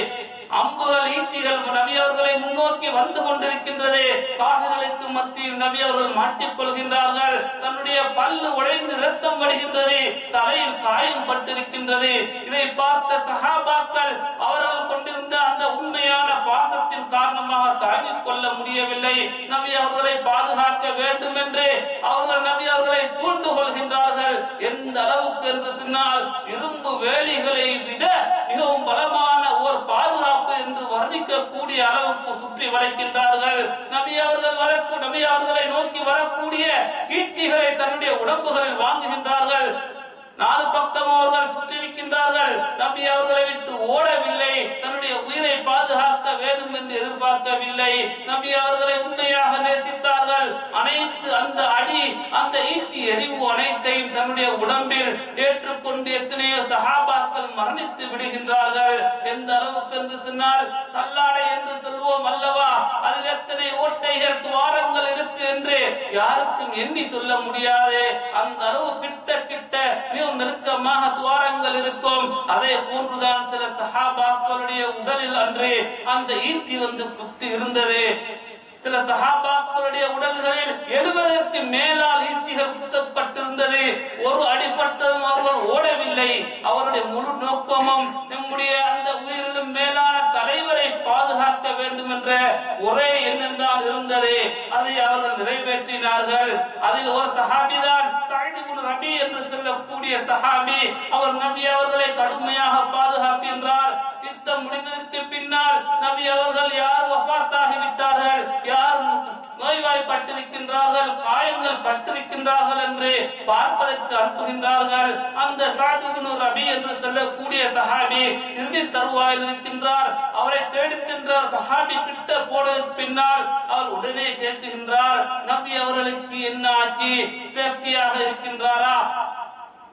அம்புகள், ஈட்டிகள் நபி அவர்களை முன்னோக்கி வந்து கொண்டிருக்கின்றது. காவிர்களுக்கு மத்தியில் நபி அவர்கள் மாட்டிக் கொள்கின்றார்கள். தன்னுடைய பல்லு உடைந்து இரத்தம் வடிகின்றது, தலையில் காயம் பட்டிருக்கின்றது. இதை பார்த்த சஹாபாக்கள் அவர்கள் கொண்டிருந்த அந்த உண்மையான பாசத்தின் காரணமாக தாங்கிக் கொள்ள முடியவில்லை. நபி அவர்களை பாதுகாக்க வேண்டும் என்று அவர்கள் நபி அவர்களை சூழ்ந்து கொள்கின்றார்கள். எந்த அளவுக்கு என்று சொன்னால் இரும்பு வேலிகளை விட மிகவும் பலமான ஒரு பாதுகாப்பு என்று வர்ணி மரணிக்கக்கூடிய அளவுக்கு சுற்றி வளைக்கின்றார்கள். நபி அவர்களை நோக்கி வரக்கூடிய ஈட்டிகளை தன்னுடைய உடம்புகளில் வாங்குகின்றார்கள். நாலு பக்கம் அவர்கள் சுற்றிருக்கின்றார்கள். நபி அவர்களை விட்டு ஓடவில்லை. தன்னுடைய உயிரை பாதுகாக்க வேண்டும் என்று எதிர்பார்க்கவில்லை. நபி அவர்களை உண்மையாக நேசித்தார்கள். அனைத்து அந்த அடி, அந்த ஈட்டி எரிவு அனைத்தையும் தன்னுடைய உடம்பில் ஏற்றுக்கொண்டு எத்தனையோ சஹாபாக்கள் மரணித்து விடுகின்றார்கள். எந்த அளவுக்கு என்று சொன்னால், சல்லாடை என்று சொல்வோம் அல்லவா, அதில் எத்தனை ஓட்டைகள் துவாரங்கள் இருக்கு என்று யாருக்கும் எண்ணி சொல்ல முடியாது. அந்த அளவு கிட்ட நெருக்கமாக துவாரங்கள் இருக்கும். அதே போன்றுதான் சில சஹாபாக்களுடைய உடலில் அன்று அந்த ஈட்டி வந்து குத்தி இருந்தது. சில சஹாபாக்களுடைய உடல்களில் 70க்கு மேலால் ஈட்டிகள் குத்தப்பட்டிருந்தது. ஒரு அடிப்பட்டதும் அவர்கள் ஓடவில்லை. அவருடைய முழு நோக்கமும் நம்முடைய அந்த உயிரிலும் மேலான தலைவரை பாதுகாக்க வேண்டும் என்ற ஒரே எண்ணம் தான் இருந்தது. அதை அவர்கள் நிறைவேற்றினார்கள். அதில் ஒரு சஹாபிதான் சயீத் இப்னு ரபி என்று சொல்லக்கூடிய சஹாபி. அவர் நபி அவர்களை கடுமையாக பாதுகாக்கின்றார். யுத்தம் முடிந்ததற்கு பின்னால் நபி அவர்கள் யார் வஃபாத்தாகி விட்டார்கள், யார் நோய்வாய்ப்பட்டிருக்கின்றார்கள், காயங்கள் பட்டிருக்கின்றார்கள் என்று பார்ப்பதற்கு அனுப்புகின்றார்கள். அந்த சயீத் இப்னு ரபி என்று சொல்லக்கூடிய சஹாபி இறுதி தருவாயில் இருக்கின்றார். அவரை தேடிக்கின்றார். சஹாபி கிட்ட போனதற்கு பின்னால் அவர் உடனே கேட்கின்றார், நபி அவர்களுக்கு என்ன ஆச்சு, சேஃப்டியாக இருக்கின்றாரா?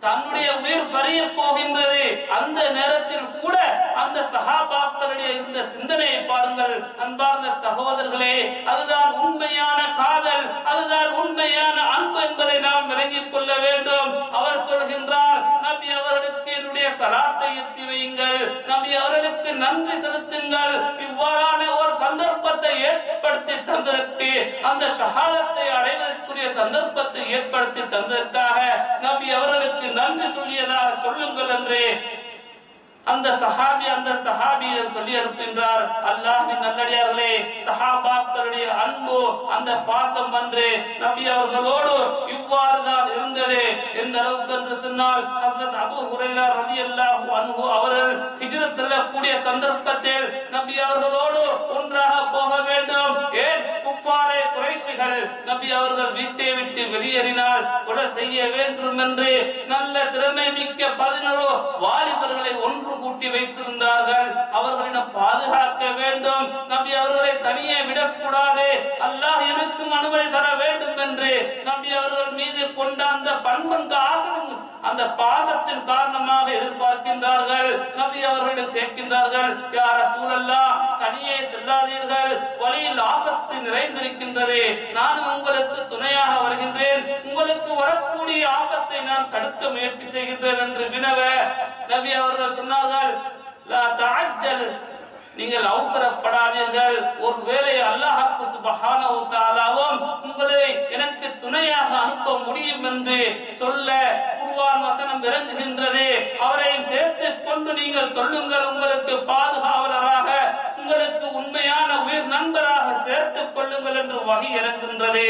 தன்னுடைய உயிர் பறிய போகின்றது. அந்த நேரத்தில் கூட அந்த சஹாபாக்களுடைய இருந்த சிந்தனையை பாருங்கள் அன்பார்ந்த சகோதரர்களே. அதுதான் உண்மையான காதல், அதுதான் உண்மையான அன்பு என்பதை நாம் விளங்கிக் கொள்ள வேண்டும். அவர் சொல்கின்றார், நபி அவர்களுக்கு என்னுடைய சலாத்தை எத்தி வையுங்கள், நபி அவர்களுக்கு நன்றி செலுத்துங்கள். இவ்வாறான ஒரு சந்தர்ப்பத்தை ஏற்படுத்தி தந்ததற்கு, அந்த ஷஹாதத்தை அடைவதற்குரிய சந்தர்ப்பத்தை ஏற்படுத்தி தந்ததற்காக நபி அவர்களுக்கு நன்றி சொல்லியதாக சொல்லுங்கள் என்று அந்த சஹாபியிடம் சொல்லி அனுப்புகின்றார். அல்லாஹ்வின் நல்லடியார்களே, சஹாபாக்களுடைய அன்பு, அந்த பாசம் என்று நபி அவர்களோடு இவ்வாறு தான் இருந்தது. எந்த அளவுக்கு என்று சொன்னால், ஹஸ்ரத் அபூ ஹுரைரா ரலியல்லாஹு அன்ஹு அவர்கள் ஹிஜ்ரத் செல்லக்கூடிய சந்தர்ப்பத்தில் நபி அவர்களோடு ஒன்றாக போக வேண்டும். ஏன் குஃபாரே குறைஷிகள் நபி அவர்கள் வீட்டை விட்டு வெளியேறினால் கொலை செய்ய வேண்டும் என்று நல்ல திறமை மிக்க 11 வாலிபர்களை ஒன்று கூட்டி வைத்திருந்தார்கள். அவர்களிடம் பாதுகாக்க வேண்டும், நபி அவர்களை தனியே விடக்கூடாது, அல்லாஹ் எனக்கும் அனுமதி தர வேண்டும் என்று நபி அவர்கள் மீது கொண்ட அந்த பண்புக்கு ஆசனம், அந்த பாசத்தின் காரணமாக எதிர்பார்க்கின்றார்கள். நபி அவர்களிடம் கேட்கின்றார்கள், யா ரசூலல்லாஹ், தனியே செல்லாதீர்கள், வழியில் ஆபத்து நிறைந்திருக்கின்றது, நானும் உங்களுக்கு துணையாக வருகின்றேன், உங்களுக்கு வரக்கூடிய ஆபத்தை நான் தடுக்க முயற்சி செய்கின்றேன் என்று வினவ நபி அவர்கள் சொன்னார்கள், லா தஅஜ்ஜல், நீங்கள் அவசரப்படாதீர்கள், ஒருவேளை அல்லாஹ் சுப்ஹானஹு வ தஆலாவும் உங்களை எனக்கு துணையாக அனுப்ப முடியும் என்று சொல்ல குர்ஆன் வசனம் இறங்குகின்றது. அவரையும் சேர்த்து கொண்டு நீங்கள் சொல்லுங்கள், உங்களுக்கு பாதுகாவலராக, உங்களுக்கு உண்மையான உயிர் நண்பராக சேர்த்துக் கொள்ளுங்கள் என்று வஹி இறங்குகின்றது.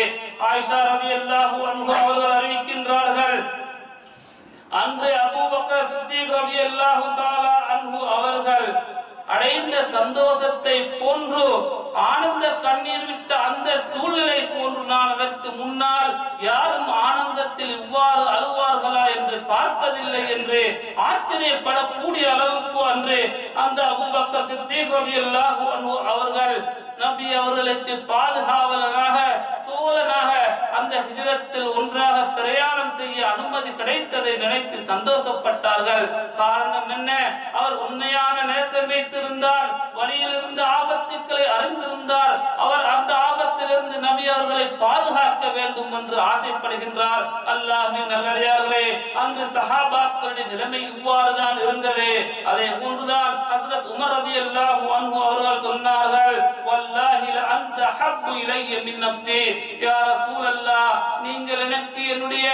ஆயிஷா ரலியல்லாஹு அன்ஹா அவர்கள் அறிவிக்கின்றார்கள், அன்று அபூபக்கர் சித்திக் ரலியல்லாஹு தஆலா அன்ஹு அவர்கள் அடைந்த சந்தோஷத்தை போன்று, ஆனந்த கண்ணீர் விட்ட அந்த சூழ்நிலை போன்று நான் அதற்கு முன்னால் யாரும் ஆனந்தத்தில் இவ்வாறு அழுவார்களா என்று பார்த்ததில்லை என்று ஆச்சரியப்படக்கூடிய அளவுக்கு அன்று அந்த அபூபக்கர் சித்திக் ரலியல்லாஹு அன்ஹு அவர்கள் நபி அவர்களுக்கு பாதுகாவலராக, தோழனாக அந்த ஹிஜ்ரத்தில் ஒன்றாக பிரயாணம் செய்ய அனுமதி கிடைத்ததை நினைத்து சந்தோஷப்பட்டார்கள். காரணம் என்ன? அவர் உண்மையான நேசம் வைத்திருந்தார், வழியில் இருந்து ஆபத்துக்களை அறிந்திருந்தார், அவர் அந்த ஆபத்திலிருந்து நபி அவர்களை பாதுகாக்க வேண்டும் என்று ஆசைப்படுகின்றார். அல்லாஹ்வின் நல்லடியார்களே, அன்று சஹாபாக்களுடைய நிலைமை இவ்வாறு தான் இருந்தது. அதே போன்றுதான் ஹஜ்ரத் உமர் ரலியல்லாஹு அன்ஹு அவர்கள் சொன்னார்கள், வல்லாஹி லஅன்த ஹப்பு இலைய மின் நஃப்ஸி, யா ரசூலல்லாஹ், நீங்கள் எனக்கு என்னுடைய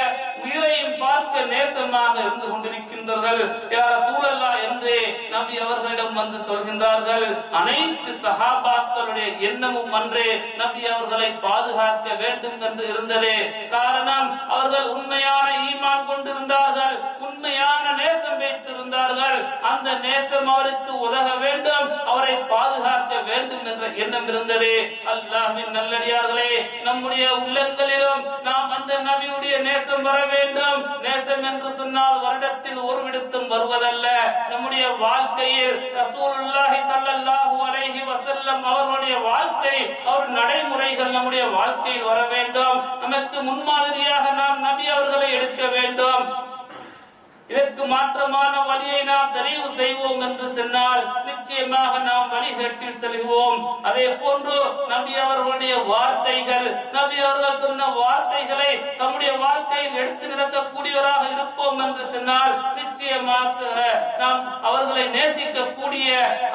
உயிரையும் பார்க்க நேசமாக இருந்து கொண்டிருக்கின்றீர்கள் யா ரசூலல்லாஹ் என்று நபி அவர்களிடம் வந்து சொல்கின்றார்கள். அனைத்து சஹாபாக்களுடைய எண்ணமும் அன்றே நபி அவர்களை பாதுகாக்க வேண்டும் என்று இருந்தது. காரணம், அவர்கள் உண்மையான ஈமான் கொண்டிருந்தார்கள், உண்மையான நேசம் வைத்திருந்தார்கள். அந்த நேசம் அவருக்கு உதவ வேண்டும், அவரை பாதுகாக்க வேண்டும் என்ற எண்ணம் இருந்தது. அல்லாஹ்வின் நல்லடியார்களே, நம்முடைய உள்ளங்களிலும் நாம் அந்த நபியுடைய நேசம் வர வேண்டும். நேசம் என்று சொன்னால் வருடத்தில் ஒரு விடத்தும் வருவதல்ல. நம்முடைய வாழ்க்கையில் ரசூலுல்லாஹி ஸல்லல்லாஹு அலைஹி வஸல்லம் அவர்களுடைய வாழ்க்கை, அவர் நடைமுறைகள் நம்முடைய வாழ்க்கையில் வர வேண்டும். நமக்கு முன்மாதிரியாக நாம் நபி அவர்களை எடுக்க வேண்டும். இதற்கு மாற்றமான வழியை நாம் தெரிவு செய்வோம் என்று சொன்னால் நிச்சயமாக நாம் வழிகேட்டில் செல்வோம். அதே போன்று நபி அவர்களுடைய வார்த்தைகள், நபி அவர்கள் சொன்ன வார்த்தைகளை நம்முடைய வாழ்க்கையில் எடுத்து நடக்கக்கூடியவராக இருப்போம் என்று சொன்னால் நிச்சயமாக நாம் அவர்களை நேசிக்கக்கூடிய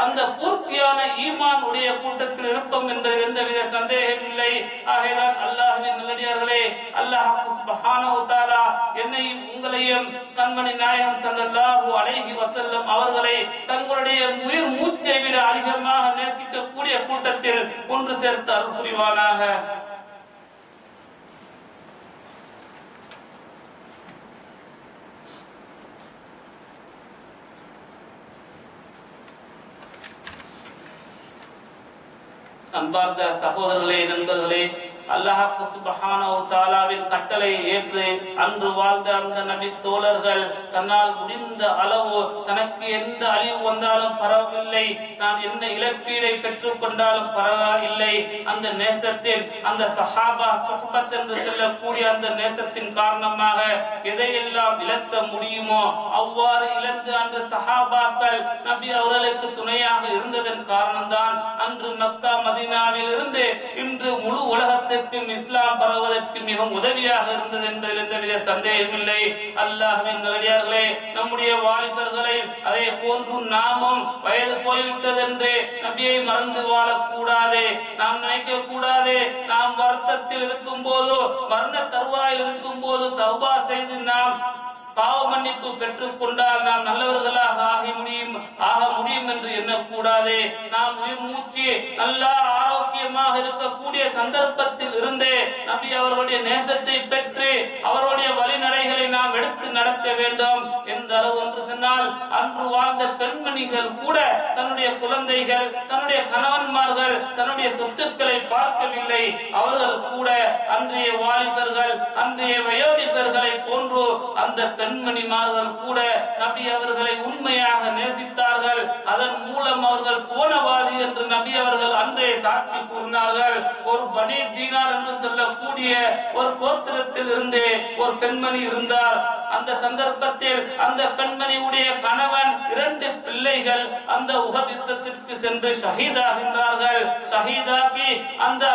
அந்த பூர்த்தியான ஈமான் உடைய கூட்டத்தில் இருப்போம் என்பதில் எந்தவித சந்தேகம் இல்லை. ஆகைதான் அல்லாஹ்வின் நல்லடியார்களே, அல்லாஹ் சுப்ஹானஹு வ தஆலா என்னையும் உங்களையும் கண்மணி நாயகம் ஸல்லல்லாஹு அலைஹி வஸல்லம் அவர்களை தங்களுடைய உயிர் மூச்சை விட அதிகமாக நேசிக்கக்கூடிய கூட்டத்தில் ஒன்று சேர்த்து அருள் புரிவானாக. அன்பார்ந்த சகோதரர்களே, நண்பர்களே, அல்லாஹ் சுப்ஹானஹு வ தஆலாவின் கட்டளை ஏற்று அன்று வாழ்ந்த அந்த நபி தோழர்கள் தன்னால் முடிந்த அளவு தனக்கு எந்த அழிவு வந்தாலும் பரவாயில்லை, நான் என்ன இழப்பீடை பெற்றுக் கொண்டாலும் பரவாயில்லை, அந்த நேசத்தின் அந்த சஹாபா சுஹ்பத் என்று சொல்லக்கூடிய அந்த நேசத்தின் காரணமாக எதையெல்லாம் இழக்க முடியுமோ அவ்வாறு இழந்து அந்த சஹாபாக்கள் நபி அவர்களுக்கு துணையாக இருந்ததன் காரணம்தான் அன்று மக்கா மதீனாவில் இருந்து இன்று முழு உலகத்தில் இஸ்லாம் பரவுவதற்கு மிகவும் உதவியாக இருந்தது என்பதில் எந்தவித சந்தேகமில்லை. அல்லாஹ்வின் நல்லடியார்களே, நம்முடைய வாலிபர்களை அதே போன்று நாமும் வயது போய்விட்டது என்று நபியை மறந்து வாழக்கூடாது. நாம் நினைக்க கூடாது நாம் வருத்தத்தில் இருக்கும் போது, மரண தருவாயில் இருக்கும் போது தௌபா செய்து நாம் பாவ மன்னிப்பு பெற்றுக் கொண்டால் நாம் நல்லவர்களாக ஆக முடியும் என்று எண்ணக்கூடாது. நாம் உயிர் மூச்சு நல்லா ஆரோக்கியமாக இருக்கக்கூடிய சந்தர்ப்பத்தில் இருந்தே நபி அவர்களுடைய நேசத்தை பெற்று அவருடைய வழிநடைகளை நாம் எடுத்து நடக்க வேண்டும். எந்த அளவு என்று சொன்னால் அன்று வாழ்ந்த பெண்மணிகள் கூட தன்னுடைய குழந்தைகள், தன்னுடைய கணவன்மார்கள், தன்னுடைய சொத்துக்களை பார்க்கவில்லை. அவர்கள் கூட அன்றைய வாலிபர்கள், அன்றைய வயோதிபர்களை போன்று அந்த பெண்மணிமார்கள் கூட நபி அவர்களை உண்மையாக நேசித்தார்கள். அதன் மூலம் அவர்கள் சோனவாதி என்று நபி அவர்கள் அன்றே சாட்சி கூறினார்கள். ஒரு பனி தீனார் என்று சொல்லக்கூடிய ஒரு கோத்திரத்தில் இருந்தே ஒரு பெண்மணி இருந்தார். அந்த சந்தர்ப்பத்தில் அந்த பெண்மணியுடைய கணவன் 2 பிள்ளைகள் அந்த உஹத் யுத்தத்திற்கு சென்று ஷஹீதாகின்றார்கள். ஷஹீதாகி அந்த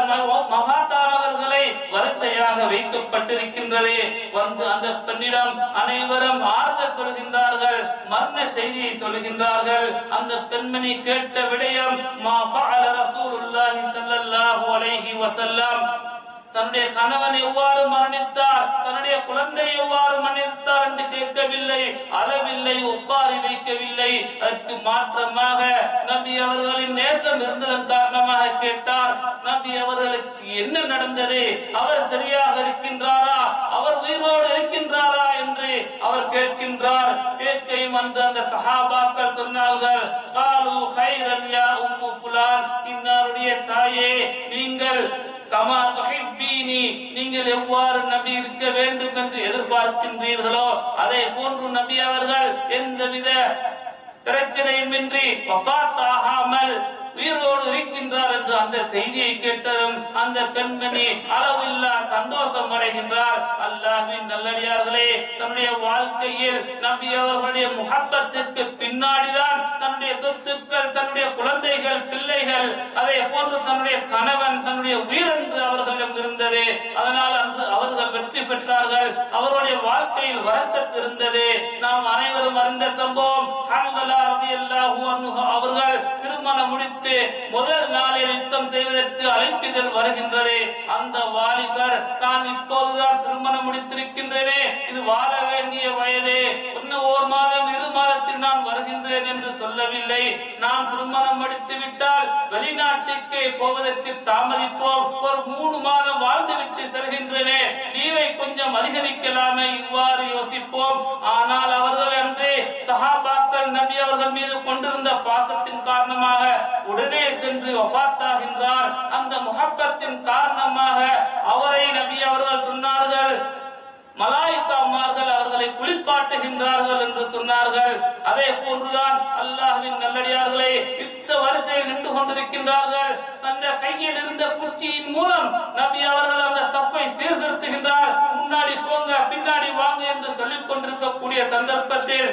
மகாத்தானவர்களை வரிசையாக வைக்கப்பட்டிருக்கின்றது. வந்து அந்த பெண்ணிடம் அனைவரும் ஆறுதல் சொல்கின்றார்கள், மரண செய்தியை சொல்கின்றார்கள். அந்த பெண்மணி கேட்ட விடயம் மா ஃபஅல ரசூலுல்லாஹி ஸல்லல்லாஹு அலைஹி வஸல்லம், தன்னுடைய கணவன் எவ்வாறு மரணித்தார், தன்னுடைய குழந்தை எவ்வாறு மரணித்தார் என்று கேட்கவில்லை, அளவில்லை, ஒப்பாரி வைக்கவில்லை. அதற்கு மாற்றமாக நபி அவர்களின் நேசம் இருந்ததன் காரணமாக கேட்டார். நபி அவர்களுக்கு என்ன நடந்தது, அவர் சரியாக இருக்கின்றாரா, அவர் உயிரோடு இருக்கின்றாரா என்று அவர் கேட்கின்றார். கேட்கையும் வந்து அந்த சஹாபாக்கள் சொன்னார்கள், காலு ஹைரன் யா உம்மு ஃபுலான், இன்னாருடைய தாயே, நீங்கள் கமா துஹிப்பீனி, நீங்கள் எவ்வாறு நபி இருக்க வேண்டும் என்று எதிர்பார்க்கின்றீர்களோ அதே போன்று நபி அவர்கள் எந்தவித பிரச்சனையுமின்றி வஃபாத் ஆகாமல் உயிரோடு இருக்கின்றார் என்று அந்த செய்தியை கேட்டதும் அந்த பெண்மணி அளவில்லா சந்தோஷம் அடைகின்றார். அல்லாஹ்வின் நல்லடியார்களே, தன்னுடைய வாழ்க்கையில் நபி அவர்களுடைய முஹப்பத்துக்கு பின்னாடிதான் தன்னுடைய சொத்துக்கள், தன்னுடைய குழந்தைகள், பிள்ளைகள், அதே போன்று தன்னுடைய கணவன், தன்னுடைய உயிர் என்று அவர்களிடம் இருந்தது. அதனால் அன்று அவர்கள் வெற்றி பெற்றார்கள். அவருடைய வாழ்க்கையில் வரக்கத்து இருந்தது. நாம் அனைவரும் அறிந்த சம்பவம், ஹன்ஸலா ரலியல்லாஹு அன்ஹு அவர்கள் திருமணம் முடித்து முதல் நாளில் யுத்தம் செய்வதற்கு அழைப்பிதழ் வருகின்றது. அந்த வாலிபர் தான் இப்போதுதான் திருமணம் முடித்திருக்கின்றேனே, இது வாழ வேண்டிய வயதே, இன்னும் 1 மாதம் 2 மாதத்தில் நான் வருகின்றேன் என்று சொல்லவில்லை. நான் திருமணம் முடித்து விட்டால் வெளிநாட்டுக்கு போவதற்கு தாமதிப்போம், ஒரு 3 மாதம் வாழ்ந்துவிட்டு செல்கின்றேனே, லீவை கொஞ்சம் அதிகரிக்கலாமே, இவ்வாறு யோசிப்போம். ஆனால் அவர்கள் அன்று சஹாபாக்கள் நபி அவர்கள் மீது கொண்டிருந்த பாசத்தின் காரணமாக உடனே சென்று வஃபாத்தாகின்றார். அந்த முஹப்பத்தின் காரணமாக அவரை நபி அவர்கள் சொன்னார்கள், மலாயிக்காமார்கள் அவர்களை குளிப்பாட்டுகின்றார்கள் என்று சொன்னார்கள். அதே போன்றுதான் அல்லாஹ்வின் நல்லடியார்களே யுத்த வரிசையில் நின்று கொண்டிருக்கின்றார்கள். தன்னுடைய கையில் இருந்த குச்சியின் மூலம் நபி அவர்கள் அந்த சஃபை சீர்திருத்துகின்றார். முன்னாடி போங்க, பின்னாடி வாங்க என்று சொல்லிக் கொண்டிருக்கக்கூடிய சந்தர்ப்பத்தில்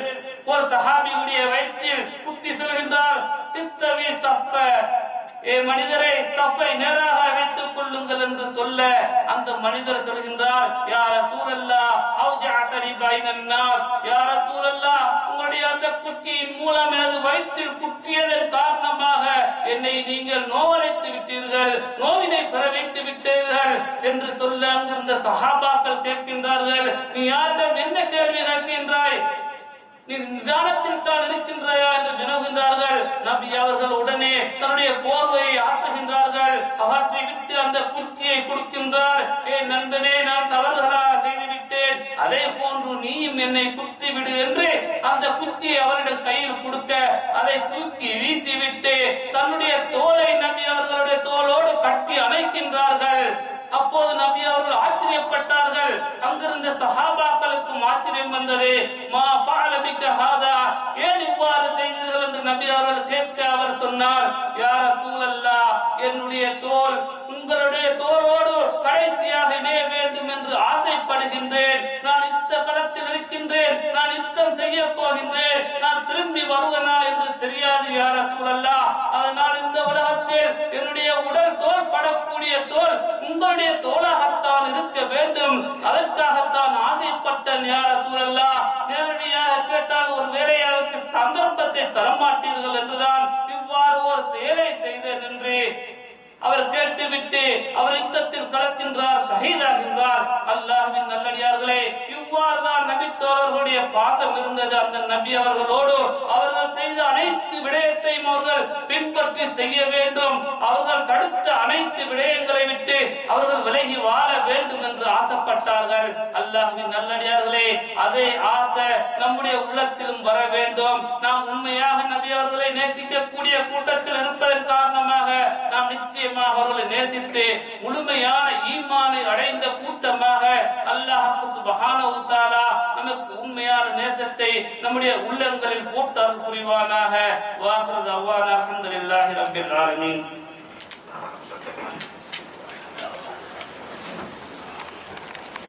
ஒரு சஹாபியுடைய வயிற்றில் குத்தி சொல்கின்றார், இஸ்தவி சஃப, ஏ மனிதரை சஃபை நேராக வைத்துக் கொள்ளுங்கள் என்று சொல்ல அந்த மனிதர் சொல்கின்றார், யா ரசூலல்லாஹ் அவ்ஜஅதனி பைனன் நாஸ், யா ரசூலல்லாஹ் உங்களுடைய அந்த குச்சியின் மூலம் எனது வயிற்றில் குத்தியதன் காரணமாக என்னை நீங்கள் நோவலைத்து விட்டீர்கள், நோவினை பெற வைத்து விட்டீர்கள் என்று சொல்ல அங்கிருந்த சஹாபாக்கள் கேட்கின்றார்கள், நீ யாரிடம் என்ன கேள்வி கேட்கின்றாய், நீ நிதானத்தில் தான் இருக்கின்றாயா என்று வினவுகின்றார்கள். நபி அவர்கள் உடனே தன்னுடைய போர்வையை ஆற்றுகின்றார்கள். அவற்றை விட்டு அந்த குச்சியை கொடுக்கின்றார். ஏ நண்பனே, நான் தவறுகளாக செய்துவிட்டேன், அதே போன்று நீயும் என்னை குத்தி விடு என்று அந்த குச்சியை அவரிடம் கையில் கொடுக்க அதை தூக்கி வீசிவிட்டு தன்னுடைய தோலை நபி அவர்களுடைய தோளோடு கட்டி அணைக்கின்றார்கள். அப்போது நபி அவர்கள் ஆச்சரியப்பட்டார்கள். அங்கிருந்த சஹாபாக்களுக்கும் ஆச்சரியம் வந்தது. மா ஃபஅல பிக ஹாதா, ஏன் இவ்வாறு செய்தீர்கள் என்று நபி அவர்கள் கேட்க அவர் சொன்னார், யா ரசூலல்லாஹ் என்னுடைய தோல் உங்களுடைய தோளோடு கடைசியாக இணைய வேண்டும் என்று ஆசைப்படுகின்றேன். நான் யுத்த களத்தில் இருக்கின்றேன், நான் யுத்தம் செய்ய போகின்றேன், நான் திரும்பி வருவனா என்று தெரியாது யா ரசூலல்லாஹ். அதனால் இந்த உலகத்தில் என்னுடைய உடல் தோல் படக்கூடிய தோல் உங்களுடைய தோளாகத்தான் இருக்க வேண்டும், அதற்காகத்தான் ஆசைப்பட்டேன் யா ரசூலல்லாஹ். நேரடியாக கேட்டால் ஒரு வேளை அதற்கு சந்தர்ப்பத்தை தரமாட்டீர்கள் என்றுதான் இவ்வாறு ஒரு செயலை செய்தேன் என்று அவர் கேட்டுவிட்டு அவர் யுத்தத்தில் கலக்கின்றார், ஷஹீதாகின்றார். அல்லாஹ்வின் நல்லடியார்களே, இவ்வாறுதான் நபி தோழர்களுடைய பாசம் இருந்தது. அந்த நபி அவர்களோடு அவர்கள் செய்த அனைத்து விடயத்தையும் அவர்கள் பின்பற்றி செய்ய வேண்டும். அவர்கள் தடுத்த அனைத்து விடயங்களை விட்டு அவர்கள் விலகி வாழ வேண்டும் என்று ஆசைப்பட்டார்கள். அல்லாஹ்வின் நல்லடியார்களே, அதே ஆசை நம்முடைய உள்ளத்திலும் வர வேண்டும். நாம் உண்மையாக நபி அவர்களை நேசிக்கக்கூடிய கூட்டத்தில் இருப்பதன் காரணமாக நாம் நிச்சயம் அவர்களை நேசித்து முழுமையான ஈமானை அடைந்த கூட்டமாக அல்லாஹ் சுப்ஹானஹு வ தஆலா நமக்கு உண்மையான நேசத்தை நம்முடைய உள்ளங்களில் போட்டு அருள் புரிவானாக. வாஹிரு தஅவானா அல்ஹம்துலில்லாஹி ரப்பில் ஆலமீன்.